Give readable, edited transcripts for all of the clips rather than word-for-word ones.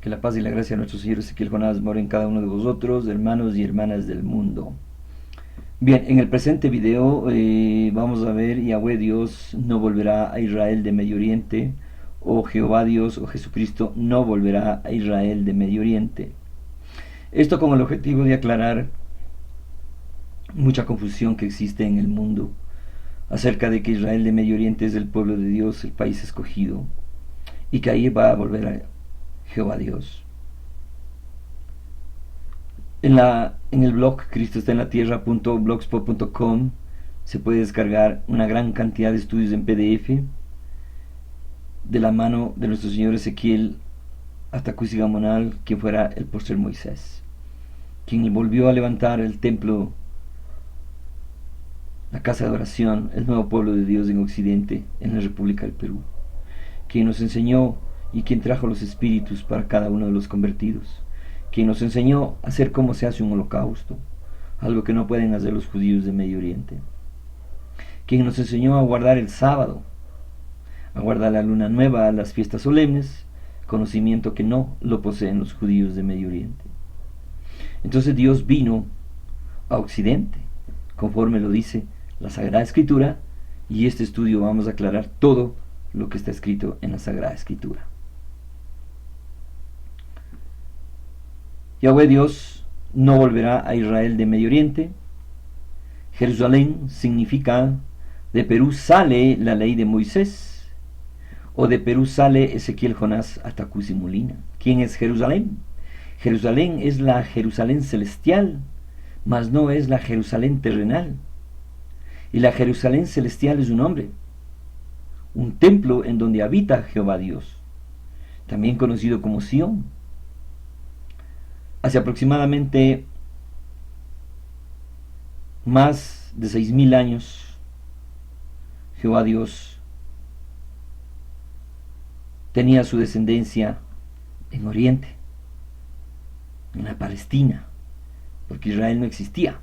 Que la paz y la gracia de nuestro Señor Ezequiel Jonás more en cada uno de vosotros, hermanos y hermanas del mundo. Bien, en el presente video vamos a ver Yahweh Dios no volverá a Israel de Medio Oriente, o Jehová Dios o Jesucristo no volverá a Israel de Medio Oriente. Esto con el objetivo de aclarar mucha confusión que existe en el mundo acerca de que Israel de Medio Oriente es el pueblo de Dios, el país escogido, y que ahí va a volver a Jehová Dios. En el blog cristoestaenlatierra.blogspot.com se puede descargar una gran cantidad de estudios en PDF de la mano de nuestro Señor Ezequiel Atacusi Gamonal, quien fuera el postrer Moisés, quien volvió a levantar el templo, la casa de oración, el nuevo pueblo de Dios en Occidente, en la República del Perú, quien nos enseñó y quien trajo los espíritus para cada uno de los convertidos, quien nos enseñó a hacer cómo se hace un holocausto, algo que no pueden hacer los judíos de Medio Oriente, quien nos enseñó a guardar el sábado, a guardar la luna nueva, las fiestas solemnes, conocimiento que no lo poseen los judíos de Medio Oriente. Entonces Dios vino a Occidente, conforme lo dice la Sagrada Escritura, y este estudio vamos a aclarar todo lo que está escrito en la Sagrada Escritura. Yahweh Dios no volverá a Israel de Medio Oriente. Jerusalén significa: de Perú sale la ley de Moisés, o de Perú sale Ezequiel Jonás Atacusi Molina. ¿Quién es Jerusalén? Jerusalén es la Jerusalén celestial, mas no es la Jerusalén terrenal. Y la Jerusalén celestial es un hombre, un templo en donde habita Jehová Dios, también conocido como Sión. Hace aproximadamente más de 6000 años, Jehová Dios tenía su descendencia en Oriente, en la Palestina, porque Israel no existía,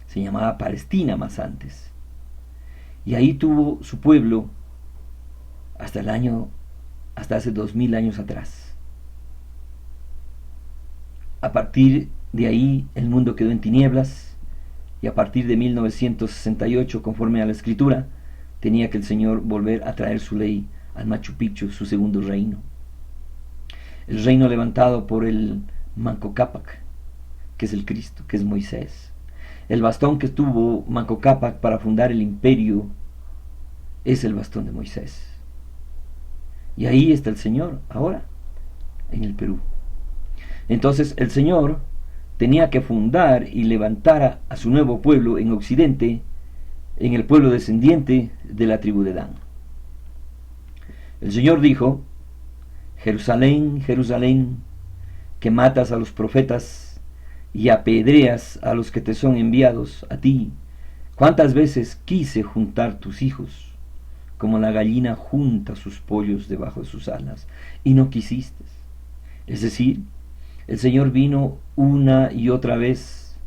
se llamaba Palestina más antes, y ahí tuvo su pueblo hasta hace 2000 años atrás. A partir de ahí el mundo quedó en tinieblas, y a partir de 1968, conforme a la Escritura, tenía que el Señor volver a traer su ley al Machu Picchu, su segundo reino, el reino levantado por el Manco Cápac, que es el Cristo, que es Moisés. El bastón que tuvo Manco Cápac para fundar el imperio es el bastón de Moisés, y ahí está el Señor ahora en el Perú. Entonces el Señor tenía que fundar y levantar a su nuevo pueblo en Occidente, en el pueblo descendiente de la tribu de Dan. El Señor dijo: Jerusalén, Jerusalén, que matas a los profetas y apedreas a los que te son enviados a ti, ¿cuántas veces quise juntar tus hijos, como la gallina junta sus pollos debajo de sus alas, y no quisiste? Es decir, el Señor vino una y otra vez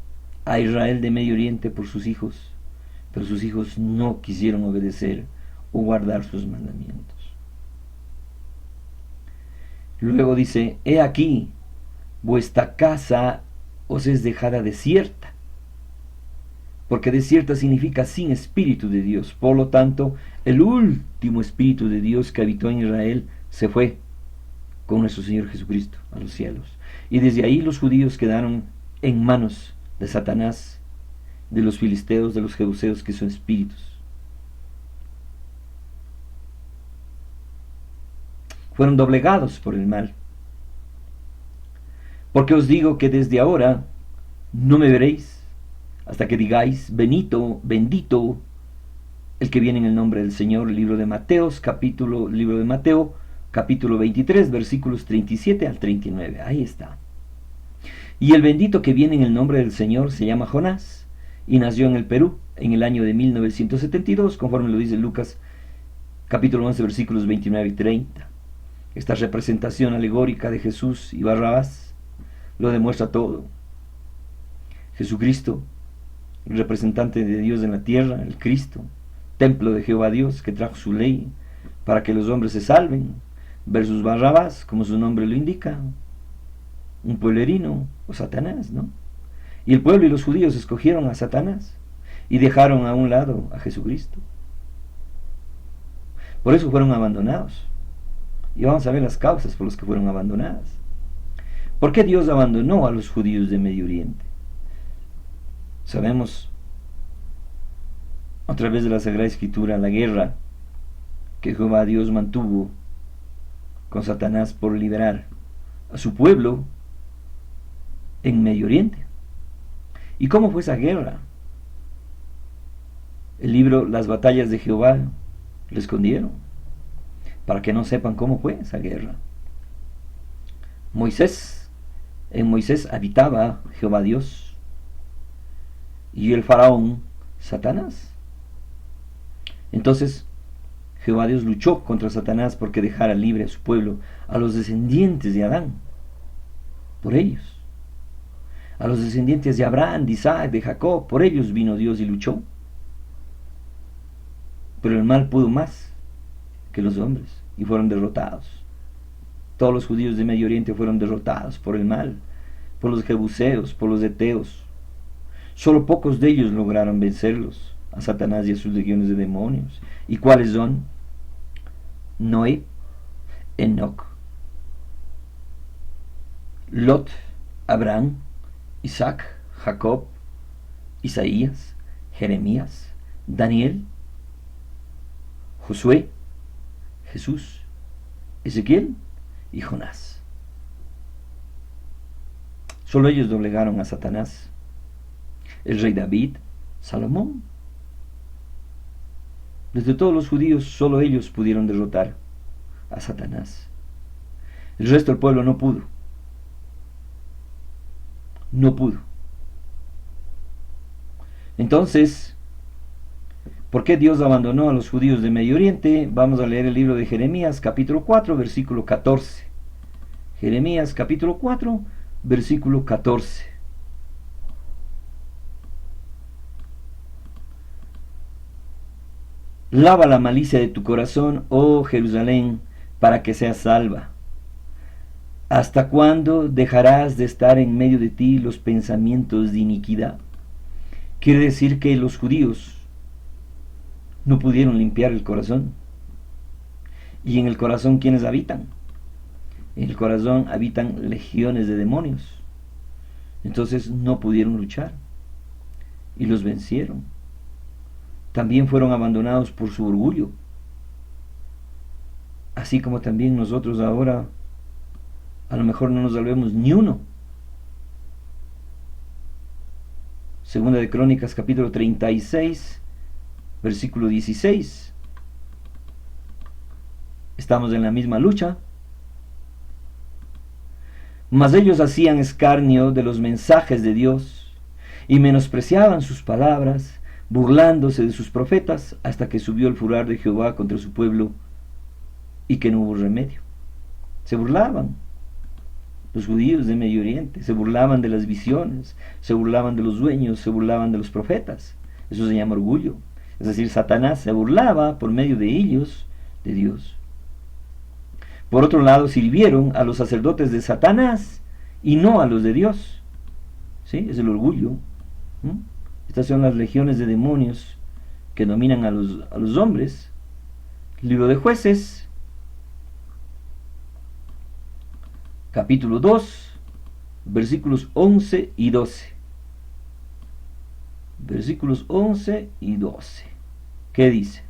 a Israel de Medio Oriente por sus hijos, pero sus hijos no quisieron obedecer o guardar sus mandamientos. Luego dice: he aquí, vuestra casa os es dejada desierta, porque desierta significa sin espíritu de Dios. Por lo tanto, el último espíritu de Dios que habitó en Israel se fue con nuestro Señor Jesucristo a los cielos, y desde ahí los judíos quedaron en manos de Satanás, de los filisteos, de los jebuseos, que son espíritus. Fueron doblegados por el mal. Porque os digo que desde ahora no me veréis hasta que digáis: bendito, bendito el que viene en el nombre del Señor. Libro de Mateo, capítulo 23, versículos 37 al 39. Ahí está. Y el bendito que viene en el nombre del Señor se llama Jonás, y nació en el Perú en el año de 1972, conforme lo dice Lucas, capítulo 11, versículos 29 y 30. Esta representación alegórica de Jesús y Barrabás lo demuestra todo. Jesucristo, el representante de Dios en la tierra, el Cristo, templo de Jehová Dios, que trajo su ley para que los hombres se salven, versus Barrabás, como su nombre lo indica, un pueblerino o Satanás, ¿no? Y el pueblo y los judíos escogieron a Satanás y dejaron a un lado a Jesucristo. Por eso fueron abandonados. Y vamos a ver las causas por las que fueron abandonadas. ¿Por qué Dios abandonó a los judíos de Medio Oriente? Sabemos a través de la Sagrada Escritura la guerra que Jehová Dios mantuvo con Satanás por liberar a su pueblo en Medio Oriente. ¿Y cómo fue esa guerra? El libro Las batallas de Jehová lo escondieron para que no sepan cómo fue esa guerra. En Moisés habitaba Jehová Dios y el faraón Satanás. Entonces Jehová Dios luchó contra Satanás porque dejara libre a su pueblo, a los descendientes de Adán, por ellos. A los descendientes de Abraham, de Isaac, de Jacob, por ellos vino Dios y luchó. Pero el mal pudo más que los hombres y fueron derrotados. Todos los judíos de Medio Oriente fueron derrotados por el mal, por los jebuseos, por los eteos. Solo pocos de ellos lograron vencerlos, a Satanás y a sus legiones de demonios. ¿Y cuáles son? Noé, Enoc, Lot, Abraham, Isaac, Jacob, Isaías, Jeremías, Daniel, Josué, Jesús, Ezequiel y Jonás. Solo ellos doblegaron a Satanás. El rey David, Salomón. Desde todos los judíos, solo ellos pudieron derrotar a Satanás. El resto del pueblo no pudo. No pudo. Entonces, ¿por qué Dios abandonó a los judíos de Medio Oriente? Vamos a leer el libro de Jeremías, capítulo 4, versículo 14. Jeremías, capítulo 4, versículo 14. Lava la malicia de tu corazón, oh Jerusalén, para que seas salva. ¿Hasta cuándo dejarás de estar en medio de ti los pensamientos de iniquidad? Quiere decir que los judíos no pudieron limpiar el corazón. ¿Y en el corazón quiénes habitan? En el corazón habitan legiones de demonios. Entonces no pudieron luchar y los vencieron. También fueron abandonados por su orgullo. Así como también nosotros ahora a lo mejor no nos salvemos ni uno. Segunda de Crónicas, capítulo 36, versículo 16. Estamos en la misma lucha. Mas ellos hacían escarnio de los mensajes de Dios y menospreciaban sus palabras, burlándose de sus profetas, hasta que subió el furor de Jehová contra su pueblo y que no hubo remedio. Se burlaban. Los judíos de Medio Oriente se burlaban de las visiones, se burlaban de los sueños, se burlaban de los profetas. Eso se llama orgullo. Es decir, Satanás se burlaba por medio de ellos de Dios. Por otro lado, sirvieron a los sacerdotes de Satanás y no a los de Dios. ¿Sí? Es el orgullo. Estas son las legiones de demonios que dominan a los hombres. Libro de Jueces, capítulo 2, versículos 11 y 12. Versículos 11 y 12. ¿Qué dice?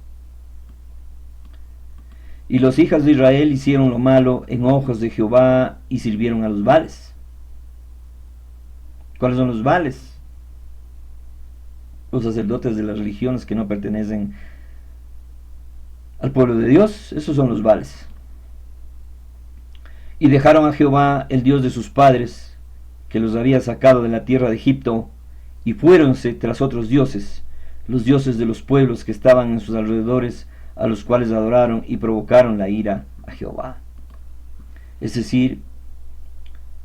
Y los hijos de Israel hicieron lo malo en ojos de Jehová y sirvieron a los Baales. ¿Cuáles son los Baales? Los sacerdotes de las religiones que no pertenecen al pueblo de Dios. Esos son los Baales. Y dejaron a Jehová, el Dios de sus padres, que los había sacado de la tierra de Egipto, y fuéronse tras otros dioses, los dioses de los pueblos que estaban en sus alrededores, a los cuales adoraron y provocaron la ira a Jehová. Es decir,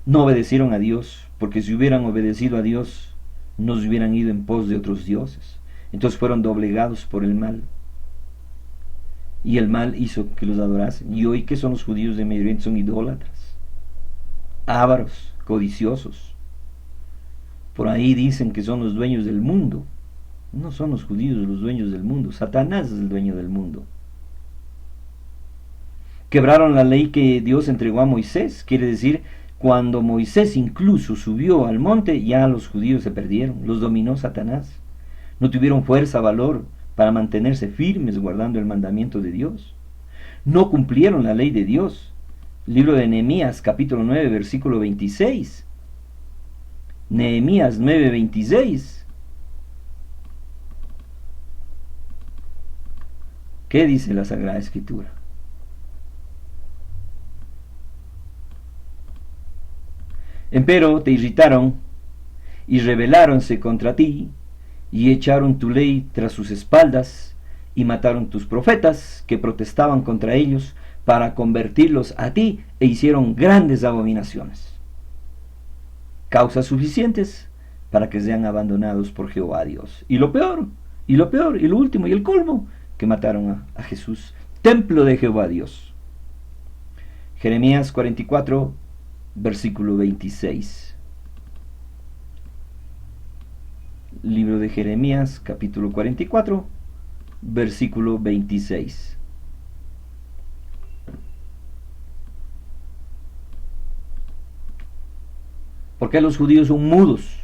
no obedecieron a Dios, porque si hubieran obedecido a Dios, no se hubieran ido en pos de otros dioses. Entonces fueron doblegados por el mal. Y el mal hizo que los adorasen. Y hoy, ¿qué son los judíos de Medio Oriente? Son idólatras, ávaros, codiciosos. Por ahí dicen que son los dueños del mundo. No son los judíos los dueños del mundo, Satanás es el dueño del mundo. Quebraron la ley que Dios entregó a Moisés, quiere decir, cuando Moisés incluso subió al monte, ya los judíos se perdieron, los dominó Satanás. No tuvieron fuerza, valor para mantenerse firmes guardando el mandamiento de Dios. No cumplieron la ley de Dios. Libro de Nehemías, capítulo 9, versículo 26. Nehemías 9, 26. ¿Qué dice la Sagrada Escritura? Empero te irritaron y rebeláronse contra ti y echaron tu ley tras sus espaldas y mataron tus profetas que protestaban contra ellos para convertirlos a ti e hicieron grandes abominaciones. Causas suficientes para que sean abandonados por Jehová Dios. Y lo peor, y lo último y el colmo, que mataron a Jesús, templo de Jehová Dios. Jeremías 44, versículo 26. Libro de Jeremías, capítulo 44, versículo 26. ¿Por qué los judíos son mudos?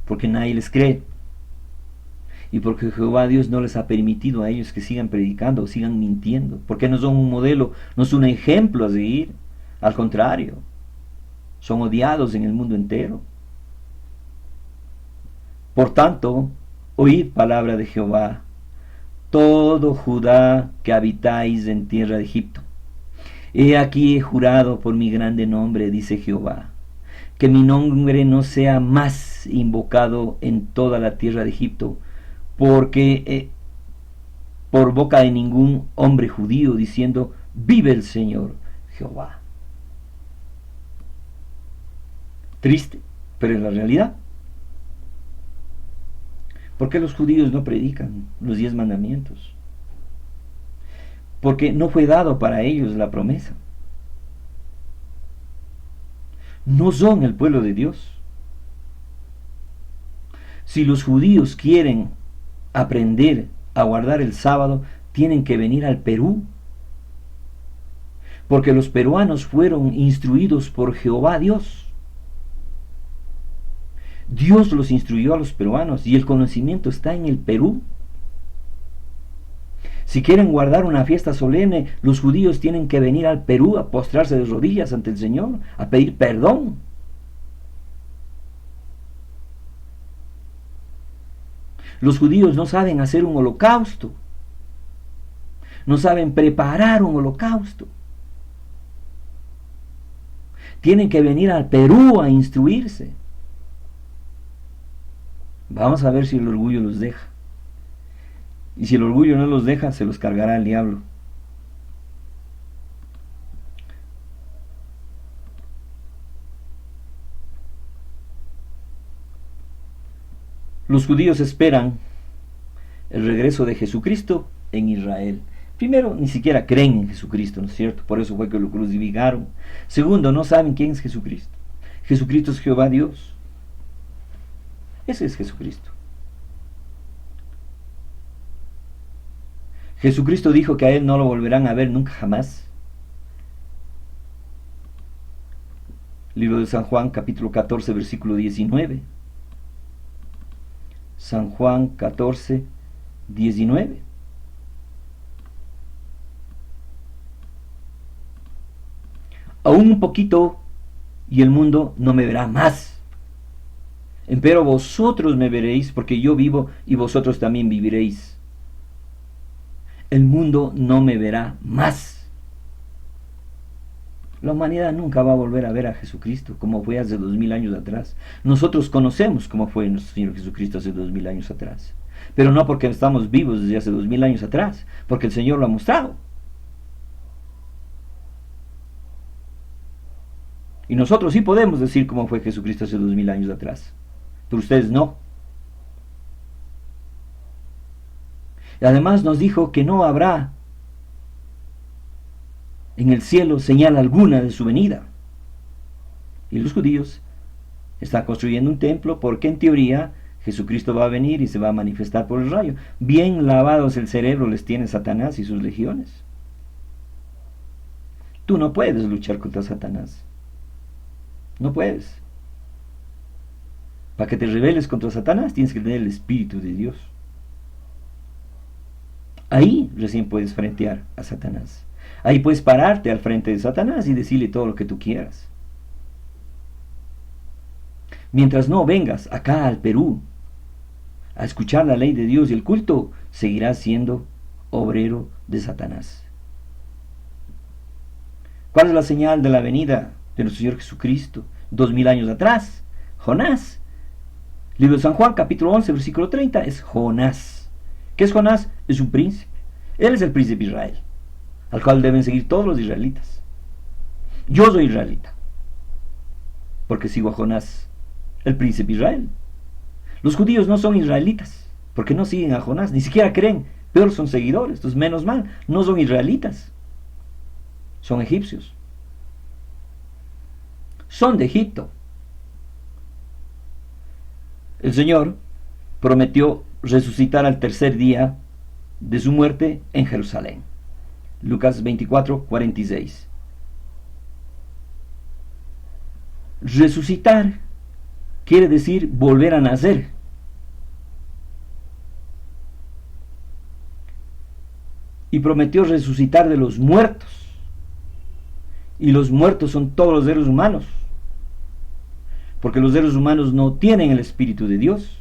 Porque nadie les cree. Y porque Jehová Dios no les ha permitido a ellos que sigan predicando o sigan mintiendo. Porque no son un modelo, no son un ejemplo a seguir. Al contrario, son odiados en el mundo entero. Por tanto, oíd palabra de Jehová, todo Judá que habitáis en tierra de Egipto. He aquí he jurado por mi grande nombre, dice Jehová, que mi nombre no sea más invocado en toda la tierra de Egipto, porque por boca de ningún hombre judío, diciendo, vive el Señor Jehová. Triste, pero es la realidad. ¿Por qué los judíos no predican los 10 mandamientos? Porque no fue dado para ellos la promesa. No son el pueblo de Dios. Si los judíos quieren aprender a guardar el sábado, tienen que venir al Perú. Porque los peruanos fueron instruidos por Jehová Dios. Dios los instruyó a los peruanos y el conocimiento está en el Perú. Si quieren guardar una fiesta solemne, los judíos tienen que venir al Perú a postrarse de rodillas ante el Señor, a pedir perdón. Los judíos no saben hacer un holocausto, no saben preparar un holocausto. Tienen que venir al Perú a instruirse. Vamos a ver si el orgullo los deja. Y si el orgullo no los deja, se los cargará el diablo. Los judíos esperan el regreso de Jesucristo en Israel. Primero, ni siquiera creen en Jesucristo, ¿no es cierto? Por eso fue que lo crucificaron. Segundo, no saben quién es Jesucristo. Jesucristo es Jehová Dios. Ese es Jesucristo. Jesucristo dijo que a Él no lo volverán a ver nunca jamás. Libro de San Juan, capítulo 14, versículo 19. San Juan 14, 19. Aún un poquito y el mundo no me verá más. Empero vosotros me veréis, porque yo vivo y vosotros también viviréis. El mundo no me verá más. La humanidad nunca va a volver a ver a Jesucristo como fue hace 2000 años atrás. Nosotros conocemos cómo fue nuestro Señor Jesucristo hace 2000 años atrás. Pero no porque estamos vivos desde hace 2000 años atrás, porque el Señor lo ha mostrado. Y nosotros sí podemos decir cómo fue Jesucristo hace 2000 años atrás. Pero ustedes no. Y además nos dijo que no habrá en el cielo señal alguna de su venida. Y los judíos Está construyendo un templo porque en teoría Jesucristo va a venir y se va a manifestar por el rayo. Bien lavados el cerebro les tiene Satanás y sus legiones. Tú no puedes luchar contra Satanás. No puedes. Para que te rebeles contra Satanás tienes que tener el Espíritu de Dios. Ahí recién puedes frentear a Satanás. Ahí puedes pararte al frente de Satanás y decirle todo lo que tú quieras. Mientras no vengas acá al Perú a escuchar la ley de Dios y el culto, seguirás siendo obrero de Satanás. ¿Cuál es la señal de la venida de nuestro Señor Jesucristo 2000 años atrás? Jonás. Libro de San Juan, capítulo 11, versículo 30, es Jonás. ¿Qué es Jonás? Es un príncipe. Él es el príncipe de Israel, al cual deben seguir todos los israelitas. Yo soy israelita, porque sigo a Jonás, el príncipe de Israel. Los judíos no son israelitas, porque no siguen a Jonás, ni siquiera creen, peor son seguidores. Entonces, menos mal, no son israelitas, son egipcios. Son de Egipto. El Señor prometió resucitar al tercer día de su muerte en Jerusalén. Lucas 24, 46. Resucitar quiere decir volver a nacer. Y prometió resucitar de los muertos. Y los muertos son todos los seres humanos. Porque los seres humanos no tienen el Espíritu de Dios.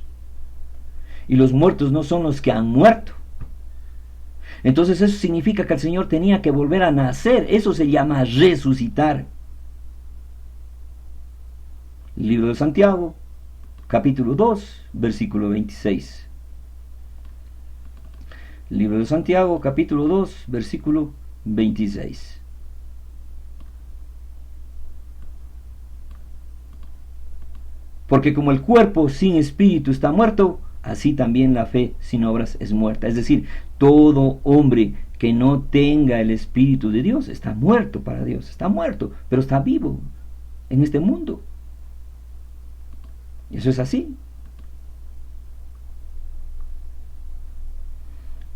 Y los muertos no son los que han muerto. Entonces eso significa que el Señor tenía que volver a nacer. Eso se llama resucitar. Libro de Santiago, capítulo 2, versículo 26. Libro de Santiago, capítulo 2, versículo 26. Porque como el cuerpo sin espíritu está muerto, así también la fe sin obras es muerta. Es decir, todo hombre que no tenga el Espíritu de Dios está muerto para Dios. Está muerto, pero está vivo en este mundo. Y eso es así.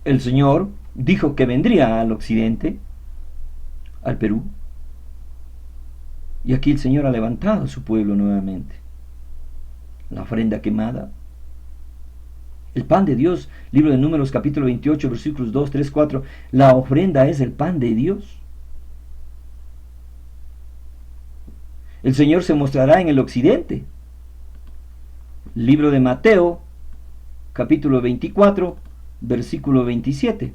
El Señor dijo que vendría al occidente, al Perú. Y aquí el Señor ha levantado a su pueblo nuevamente. La ofrenda quemada, el pan de Dios, libro de Números capítulo 28 versículos 2, 3, 4, la ofrenda es el pan de Dios. El Señor se mostrará en el occidente. Libro de Mateo capítulo 24 versículo 27.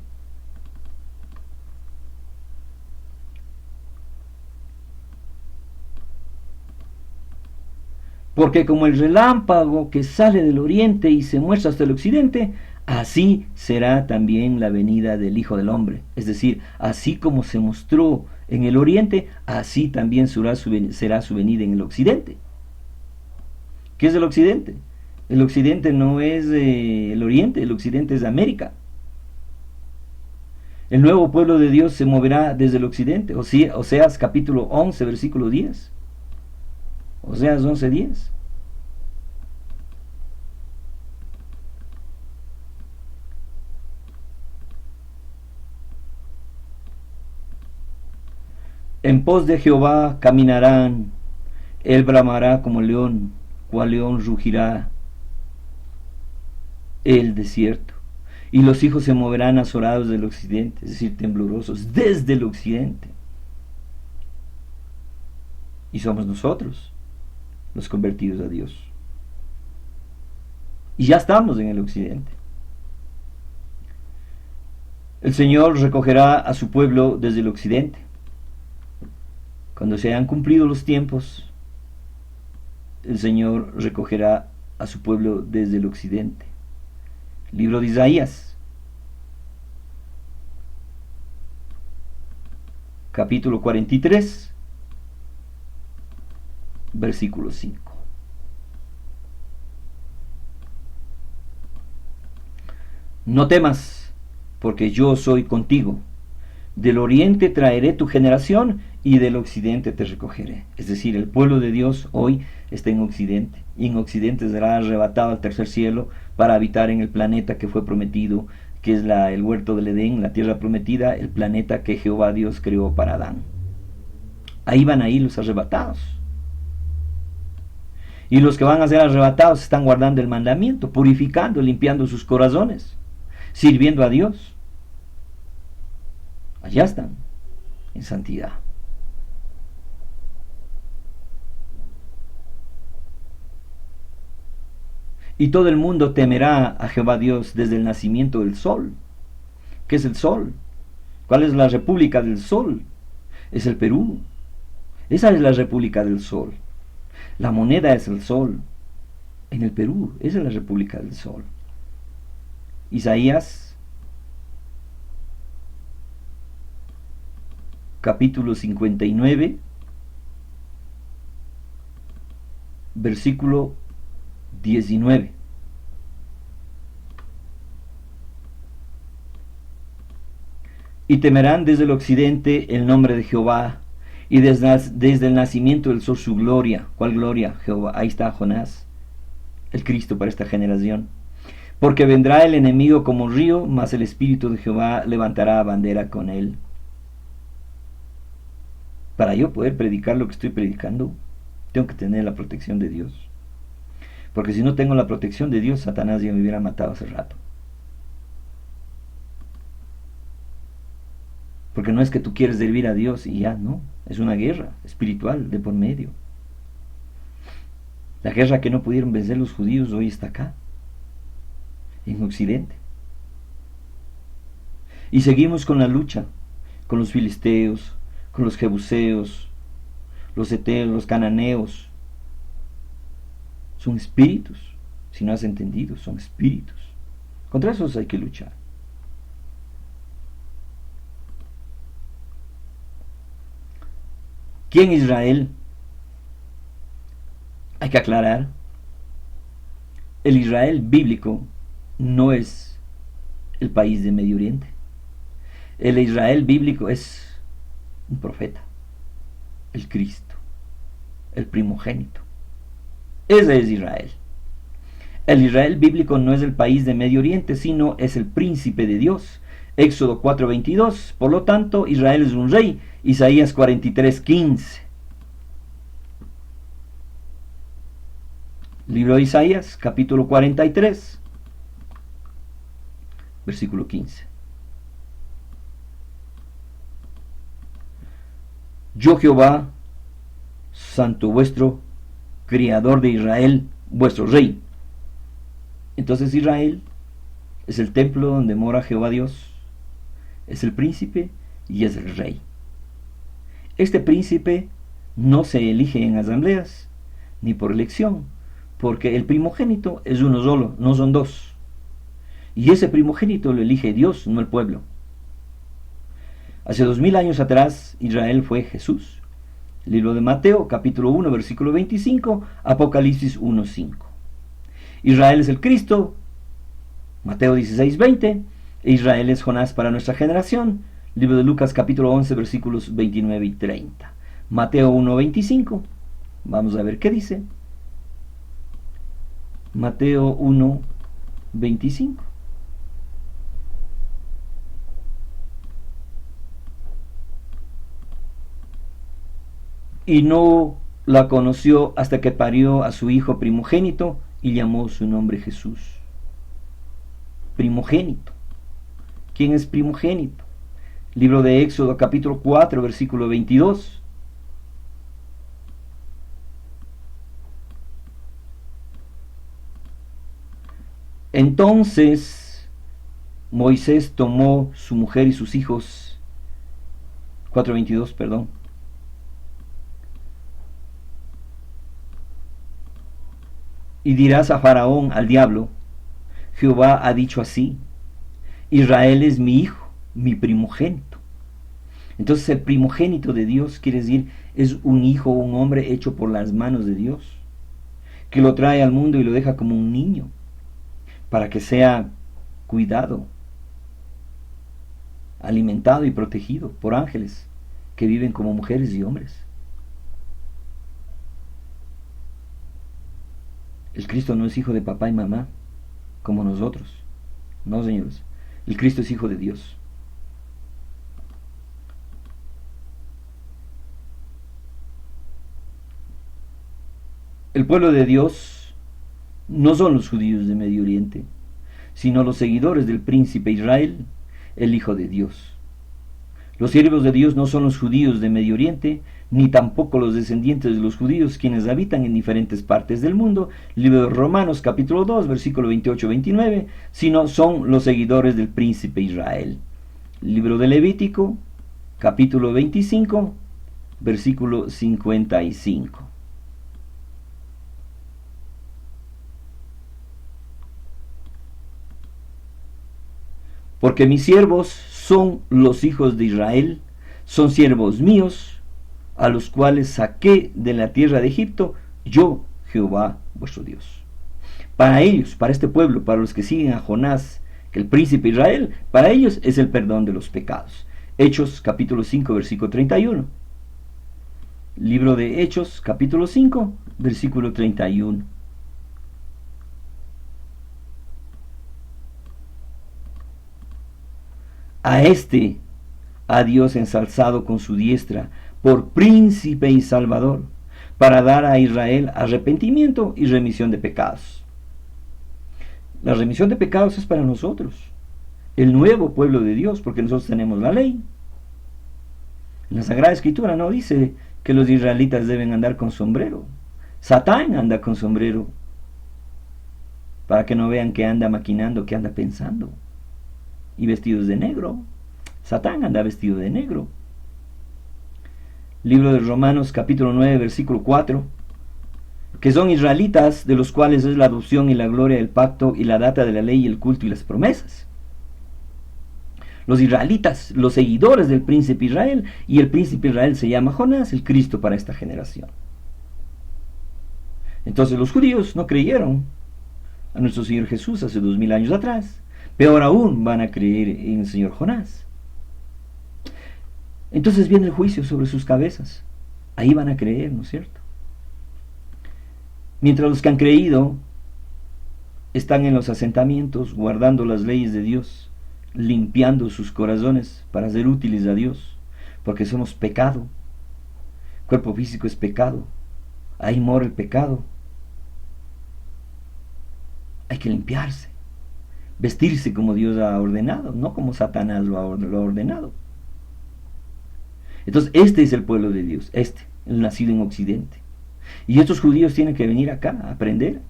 Porque como el relámpago que sale del oriente y se muestra hasta el occidente, así será también la venida del Hijo del Hombre. Es decir, así como se mostró en el oriente, así también será su venida en el occidente. ¿Qué es el occidente? El occidente no es el oriente, el occidente es América. El nuevo pueblo de Dios se moverá desde el occidente. Oseas capítulo 11, versículo 10. Oseas 11:10. En pos de Jehová caminarán, él bramará como león, cual león rugirá el desierto. Y los hijos se moverán azorados del occidente, es decir, temblorosos, desde el occidente. Y somos nosotros los convertidos a Dios. Y ya estamos en el occidente. El Señor recogerá a su pueblo desde el occidente. Cuando se hayan cumplido los tiempos, el Señor recogerá a su pueblo desde el occidente. Libro de Isaías, capítulo 43, versículo 5. No temas, porque yo soy contigo. Del oriente traeré tu generación y del occidente te recogeré. Es decir, el pueblo de Dios hoy está en occidente, y en occidente será arrebatado al tercer cielo para habitar en el planeta que fue prometido, que es el huerto del Edén, la tierra prometida, el planeta que Jehová Dios creó para Adán. Ahí van a ir los arrebatados. Y los que van a ser arrebatados están guardando el mandamiento, purificando, limpiando sus corazones, sirviendo a Dios. Allá están, en santidad. Y todo el mundo temerá a Jehová Dios desde el nacimiento del sol. ¿Qué es el sol? ¿Cuál es la república del sol? Es el Perú. Esa es la república del sol. La moneda es el sol. En el Perú, esa es la república del sol. Isaías, capítulo 59, versículo 19. Y temerán desde el occidente el nombre de Jehová, y desde el nacimiento del sol su gloria. ¿Cuál gloria? Jehová. Ahí está Jonás, el Cristo para esta generación. Porque vendrá el enemigo como río, mas el Espíritu de Jehová levantará bandera con él. Para yo poder predicar lo que estoy predicando, tengo que tener la protección de Dios. Porque si no tengo la protección de Dios, Satanás ya me hubiera matado hace rato. Porque no es que tú quieres servir a Dios y ya, no. Es una guerra espiritual de por medio. La guerra que no pudieron vencer los judíos hoy está acá, en Occidente. Y seguimos con la lucha, con los filisteos, con los jebuseos, los heteos, los cananeos. Son espíritus, si no has entendido, son espíritus. Contra esos hay que luchar. ¿Quién es Israel? Hay que aclarar, el Israel bíblico no es el país de Medio Oriente. El Israel bíblico es un profeta, el Cristo, el primogénito. Ese es Israel. El Israel bíblico no es el país de Medio Oriente, sino es el príncipe de Dios. Éxodo 4:22. Por lo tanto, Israel es un rey. Isaías 43:15. Libro de Isaías, capítulo 43, versículo 15. Yo Jehová, santo vuestro, criador de Israel, vuestro rey. Entonces Israel es el templo donde mora Jehová Dios, es el príncipe y es el rey. Este príncipe no se elige en asambleas ni por elección, porque el primogénito es uno solo, no son dos. Y ese primogénito lo elige Dios, no el pueblo. Hace 2000 años atrás, Israel fue Jesús. Libro de Mateo, capítulo 1, versículo 25, Apocalipsis 1:5. Israel es el Cristo, Mateo 16:20, e Israel es Jonás para nuestra generación. Libro de Lucas, capítulo 11, versículos 29 y 30. Mateo 1:25, vamos a ver qué dice. Mateo 1:25. Y no la conoció hasta que parió a su hijo primogénito y llamó su nombre Jesús. Primogénito. ¿Quién es primogénito? Libro de Éxodo, capítulo 4, versículo 22. Entonces Moisés tomó su mujer y sus hijos, 4:22, perdón, y dirás a Faraón, al diablo, Jehová ha dicho así, Israel es mi hijo, mi primogénito. Entonces el primogénito de Dios quiere decir, es un hijo, un hombre hecho por las manos de Dios, que lo trae al mundo y lo deja como un niño, para que sea cuidado, alimentado y protegido por ángeles que viven como mujeres y hombres. El Cristo no es hijo de papá y mamá, como nosotros. No, señores. El Cristo es hijo de Dios. El pueblo de Dios no son los judíos de Medio Oriente, sino los seguidores del príncipe Israel, el Hijo de Dios. Los siervos de Dios no son los judíos de Medio Oriente, ni tampoco los descendientes de los judíos quienes habitan en diferentes partes del mundo, libro de Romanos capítulo 2, versículo 28-29, sino son los seguidores del príncipe Israel. Libro de Levítico, capítulo 25, versículo 55. Porque mis siervos son los hijos de Israel, son siervos míos, a los cuales saqué de la tierra de Egipto, yo, Jehová, vuestro Dios. Para ellos, para este pueblo, para los que siguen a Jonás, que el príncipe Israel, para ellos es el perdón de los pecados. Hechos capítulo 5, versículo 31. Libro de Hechos capítulo 5, versículo 31. A este ha Dios ensalzado con su diestra por príncipe y salvador, para dar a Israel arrepentimiento y remisión de pecados. La remisión de pecados es para nosotros, el nuevo pueblo de Dios, porque nosotros tenemos la ley. En la Sagrada Escritura no dice que los israelitas deben andar con sombrero. Satán anda con sombrero, para que no vean que anda maquinando, que anda pensando. Y vestidos de negro. Satán anda vestido de negro. Libro de Romanos capítulo 9, versículo 4, que son israelitas, de los cuales es la adopción y la gloria del pacto y la data de la ley y el culto y las promesas. Los israelitas, los seguidores del príncipe Israel, y el príncipe Israel se llama Jonás, el Cristo para esta generación. Entonces los judíos no creyeron a nuestro Señor Jesús hace 2000 años atrás. Peor aún, van a creer en el Señor Jonás. Entonces viene el juicio sobre sus cabezas. Ahí van a creer, ¿no es cierto? Mientras los que han creído están en los asentamientos, guardando las leyes de Dios, limpiando sus corazones para ser útiles a Dios, porque somos pecado. Cuerpo físico es pecado. Ahí mora el pecado. Hay que limpiarse, vestirse como Dios ha ordenado, no como Satanás lo ha ordenado. Entonces este es el pueblo de Dios, el nacido en Occidente. Y estos judíos tienen que venir acá a aprender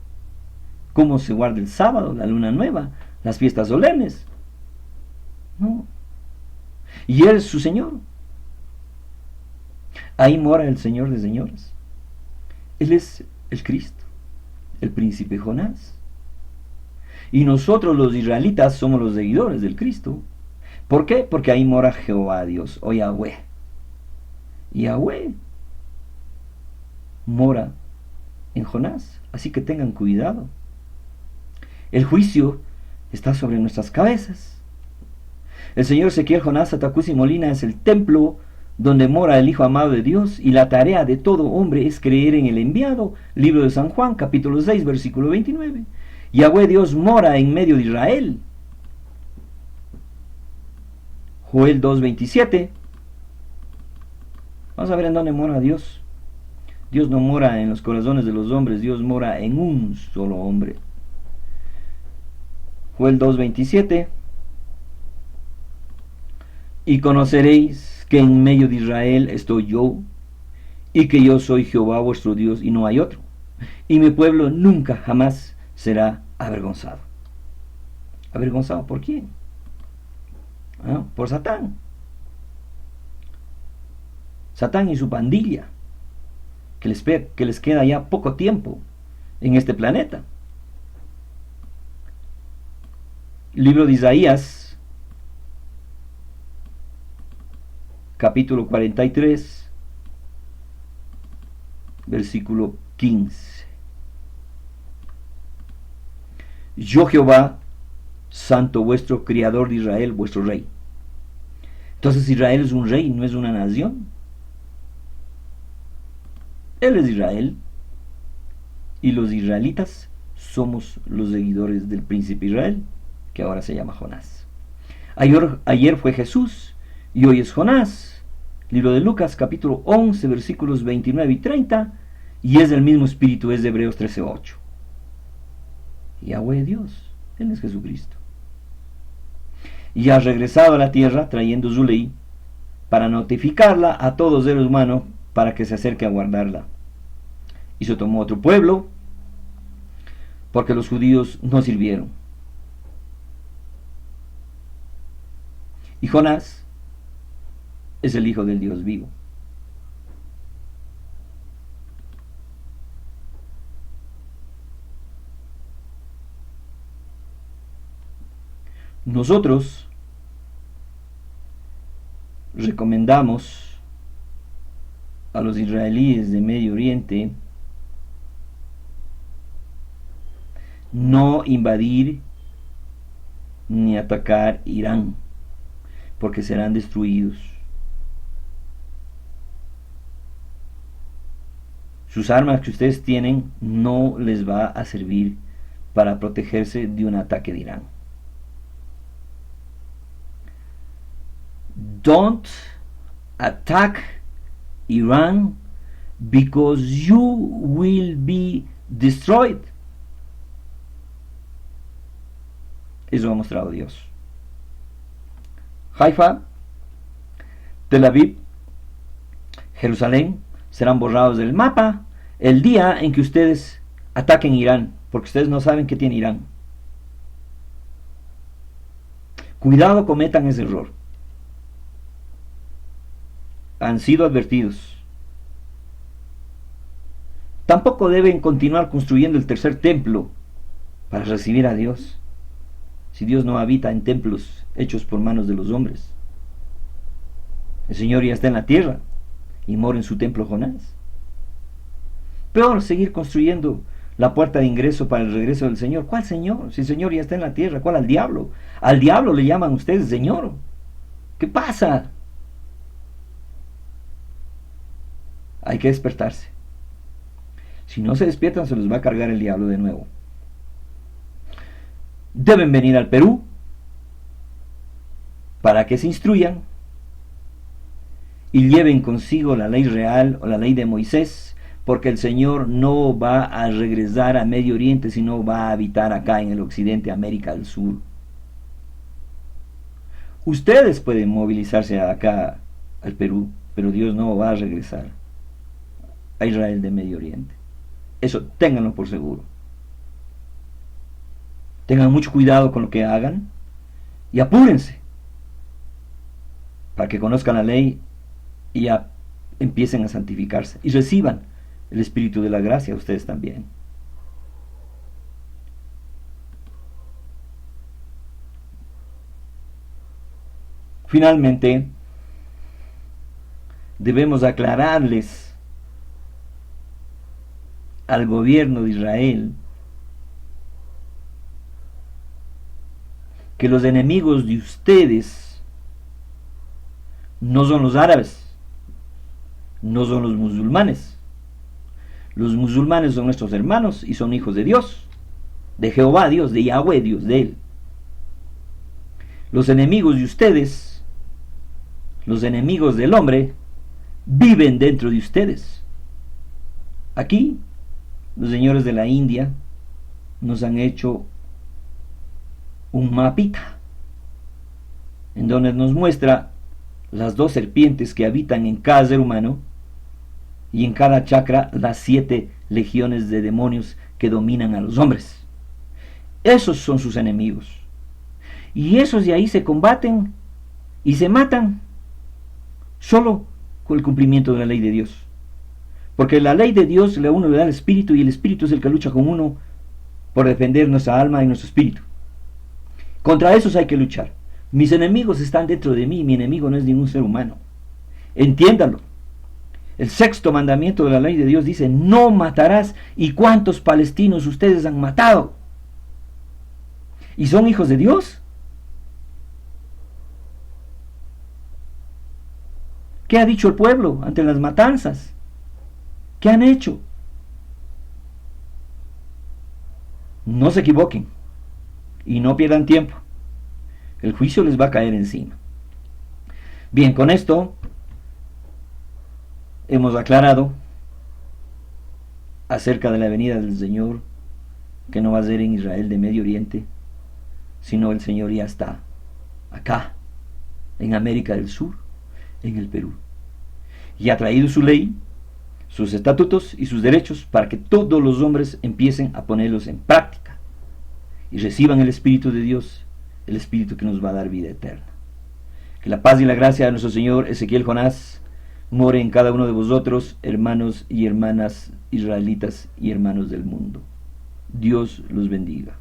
cómo se guarda el sábado, la luna nueva, las fiestas solemnes. No. Y Él es su Señor. Ahí mora el Señor de señores. Él es el Cristo, el príncipe Jonás. Y nosotros los israelitas somos los seguidores del Cristo. ¿Por qué? Porque ahí mora Jehová Dios, o Yahweh. Yahweh mora en Jonás, así que tengan cuidado. El juicio está sobre nuestras cabezas. El señor Ezequiel Jonás Atacusi Molina es el templo donde mora el Hijo amado de Dios, y la tarea de todo hombre es creer en el enviado. Libro de San Juan, capítulo 6, versículo 29. Yahweh Dios mora en medio de Israel. Joel 2:27. Vamos a ver en dónde mora Dios. Dios no mora en los corazones de los hombres, Dios mora en un solo hombre. Joel 2:27. Y conoceréis que en medio de Israel estoy yo, y que yo soy Jehová vuestro Dios, y no hay otro. Y mi pueblo nunca jamás será avergonzado. ¿Avergonzado por quién? Por Satán. Satán y su pandilla, que les queda ya poco tiempo en este planeta. Libro de Isaías, capítulo 43, versículo 15. Yo Jehová, santo vuestro, criador de Israel, vuestro rey. Entonces Israel es un rey, no es una nación. Él es Israel y los israelitas somos los seguidores del príncipe Israel, que ahora se llama Jonás. Ayer fue Jesús y hoy es Jonás. Libro de Lucas, capítulo 11, versículos 29 y 30, y es del mismo espíritu, es de Hebreos 13:8. Yahweh Dios, Él es Jesucristo. Y ha regresado a la tierra trayendo su ley para notificarla a todo ser humano para que se acerque a guardarla. Y se tomó otro pueblo porque los judíos no sirvieron. Y Jonás es el hijo del Dios vivo. Nosotros recomendamos a los israelíes de Medio Oriente no invadir ni atacar Irán, porque serán destruidos. Sus armas que ustedes tienen no les va a servir para protegerse de un ataque de Irán. Don't attack Iran because you will be destroyed. Eso ha mostrado Dios. Haifa, Tel Aviv, Jerusalén serán borrados del mapa el día en que ustedes ataquen Irán, porque ustedes no saben qué tiene Irán. Cuidado, cometan ese error. Han sido advertidos. Tampoco deben continuar construyendo el tercer templo para recibir a Dios, si Dios no habita en templos hechos por manos de los hombres. El Señor ya está en la tierra y mora en su templo Jonás. Peor, seguir construyendo la puerta de ingreso para el regreso del Señor. ¿Cuál Señor? Si el Señor ya está en la tierra, ¿cuál al diablo? Al diablo le llaman ustedes Señor. ¿Qué pasa? Hay que despertarse. Si no se despiertan, se los va a cargar el diablo de nuevo. Deben venir al Perú para que se instruyan y lleven consigo la ley real o la ley de Moisés, porque el Señor no va a regresar a Medio Oriente, sino va a habitar acá en el occidente, América del Sur. Ustedes pueden movilizarse acá al Perú, pero Dios no va a regresar a Israel de Medio Oriente. Eso ténganlo por seguro. Tengan mucho cuidado con lo que hagan y apúrense para que conozcan la ley y empiecen a santificarse y reciban el Espíritu de la gracia ustedes también. Finalmente, debemos aclararles al gobierno de Israel que los enemigos de ustedes no son los árabes, no son los musulmanes. Los musulmanes son nuestros hermanos y son hijos de Dios, de Jehová Dios, de Yahweh Dios, de Él. Los enemigos de ustedes, los enemigos del hombre, viven dentro de ustedes. Aquí, los señores de la India nos han hecho un mapita en donde nos muestra las 2 serpientes que habitan en cada ser humano y en cada chakra las 7 legiones de demonios que dominan a los hombres. Esos son sus enemigos, y esos de ahí se combaten y se matan solo con el cumplimiento de la ley de Dios, porque la ley de Dios a uno le da el espíritu, y el espíritu es el que lucha con uno por defender nuestra alma y nuestro espíritu. Contra esos hay que luchar. Mis enemigos están dentro de mí. Mi enemigo no es ningún ser humano. Entiéndalo. El 6º mandamiento de la ley de Dios dice: no matarás. ¿Y cuántos palestinos ustedes han matado? ¿Y son hijos de Dios? ¿Qué ha dicho el pueblo ante las matanzas? ¿Qué han hecho? No se equivoquen y no pierdan tiempo. El juicio les va a caer encima. Bien, con esto hemos aclarado acerca de la venida del Señor, que no va a ser en Israel de Medio Oriente, sino el Señor ya está acá, en América del Sur, en el Perú. Y ha traído su ley, sus estatutos y sus derechos para que todos los hombres empiecen a ponerlos en práctica y reciban el Espíritu de Dios, el Espíritu que nos va a dar vida eterna. Que la paz y la gracia de nuestro Señor Ezequiel Jonás more en cada uno de vosotros, hermanos y hermanas israelitas y hermanos del mundo. Dios los bendiga.